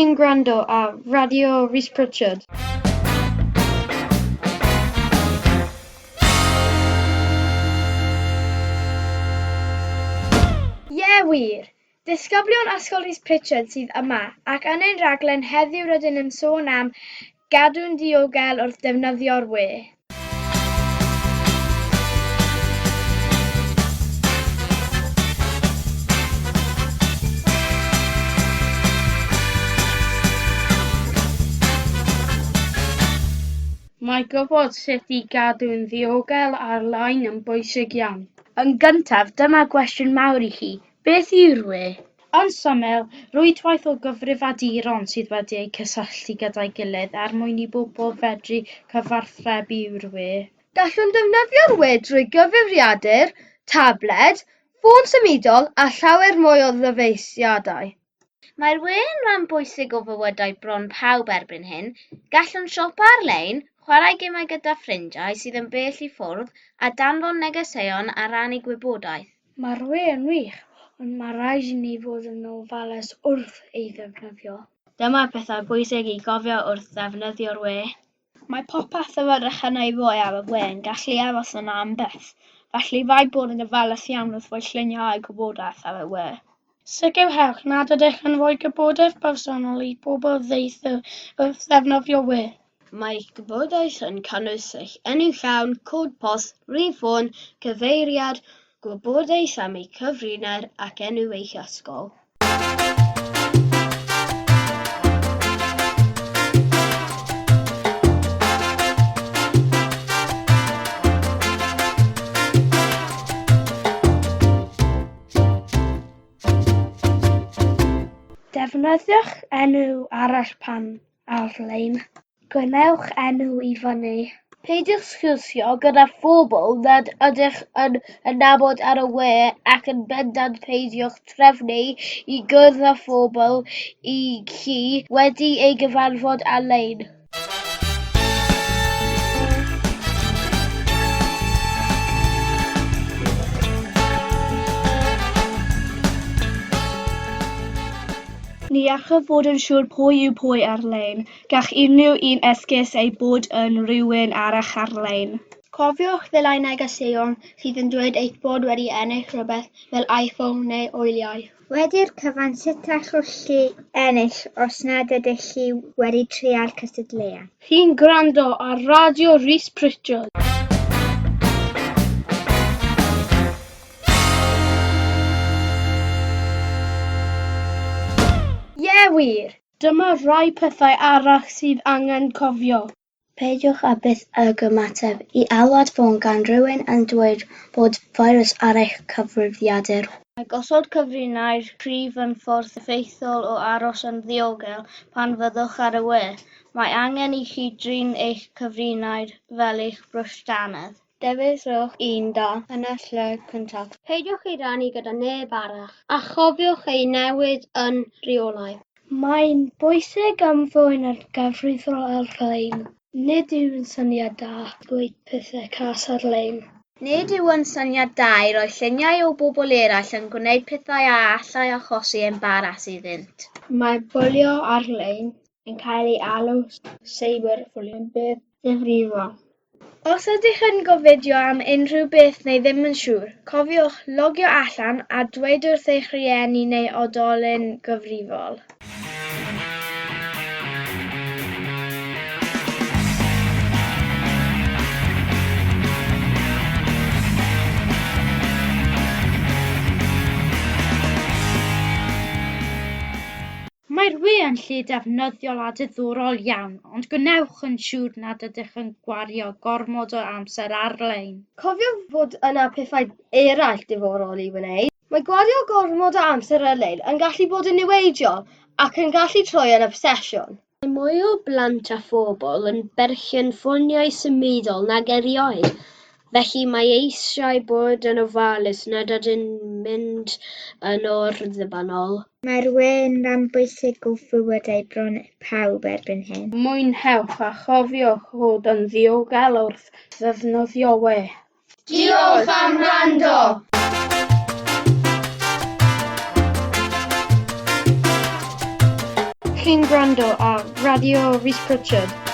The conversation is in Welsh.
Chi'n gwrando ar Radio Rhys Prichard. Ie wir! Disgyblion ysgol Rhys Prichard sydd yma ac yn ein rhaglen heddiw rydyn yn sôn am Cadw'n ddiogel wrth defnyddio'r we. Mae gwybod sut i gadw'n ddiogel ar lein yn bwysig iawn. Yn gyntaf, dyma gwestiwn mawr i chi. Beth yw'r we? Yn syml, rwydwaith o gyfrifiaduron sydd wedi eu cysylltu gyda'i gilydd mwyn i bobl fedru cyfarthrebu'r we. Gallwn defnyddio'r we drwy gyfrifiadur, tabled, ffôn symudol a llawer mwy o ddyfeisiadau. Mae'r we yn rhan bwysig o fywydau bron pawb erbyn hyn. Gallwn siopa ar-lein, chwarae gemau gyda ffrindiau sydd yn bell i ffwrdd a danfon negeseuon a rannu gwybodaeth. Mae'r we yn wych, ond mae rhaid i ni fod yn ofalus wrth ei ddefnyddio. Dyma pethau bwysig i gofio wrth ddefnyddio'r we. Mae popeth ymyrrych yn ei fwy ar y we yn gallu aros yna am byth, felly rhaid bod yn ofalus iawn wrth fwy lluniau gwybodaeth ar y we. Sicrhewch nad ydych yn rhoi gwybodaeth bersonol i bobl ddeithio wrth ddefnyddio we. Mae gwybodaeth yn cynnwys eich enw llawn, cod post, rhif ffôn, cyfeiriad, gwybodaeth am ei cyfrinair ac enw eich ysgol. Defnyddiwch enw arall pan ar-lein. Gwnewch enw i fyny. Peidiwch sgwrsio gyda phobl nad ydych yn nabod ar y we ac yn bendant peidiwch trefnu i gwrdd â phobl i chi wedi ei gyfarfod ar-lein. Ni allwch fod yn siŵr pwy yw pwy ar-lein, gall unrhyw un esgus ei bod yn rhywun arall ar-lein. Cofiwch ddileu negeseuon sydd yn dweud eich bod wedi ennill rhywbeth fel iPhone neu wyliau. Wedi'r cyfan sut allwch chi ennill os nad ydych chi wedi trial cystadleuaeth? Chi'n gwrando ar Radio Rhys Prichard. Ie wir! Dyma rai pethau arall sydd angen cofio. Peidiwch â byth ag ymateb i alwad ffôn gan rhywun yn dweud bod firws ar eich cyfrifiadur. Mae gosod cyfrinair cryf yn ffordd effeithiol o aros yn ddiogel pan fyddwch ar y we. Mae angen i chi drin eich cyfrinair fel eich brwsdanedd. Defnyddiwch un da yn y lle cyntaf. Peidiwch ei rannu gyda neb arall a chofiwch ei newid yn reolaidd. Mae'n bwysig am fwyn ar gyfrifol ar-lein. Nid yw'n syniad da dweud pethau cas ar-lein. Nid yw yn syniad da i roi lluniau o bobl eraill yn gwneud pethau a allai achosi embaras iddynt. Mae bwlio ar-lein yn cael ei alw cyberbullying yn beth ddifrifol. Os ydych yn gofidio am unrhyw beth neu ddim yn siŵr, cofiwch logio allan a dweud wrth eich rhieni neu oedolyn gyfrifol. Mae'r we yn lle defnyddiol a diddorol iawn, ond gwnewch yn siŵr nad ydych yn gwario gormod o amser ar-lein. Cofiwch fod yna pethau eraill diddorol i wneud. Mae gwario gormod o amser ar-lein yn gallu bod yn niweidiol ac yn gallu troi yn obsesiwn. Mae mwy o blant a phobl yn berchen ffoniau symudol nag erioed, felly mae eisiau bod yn ofalus nad ydyn mynd yn o'r ddibynnol. Mae'r we yn rhan bwysig o fywydau bron pawb erbyn hyn. Mwynhewch a chofiwch fod yn ddiogel wrth ddefnyddio we. Diolch am wrando! chi'n gwrando ar Radio Rhys Prichard.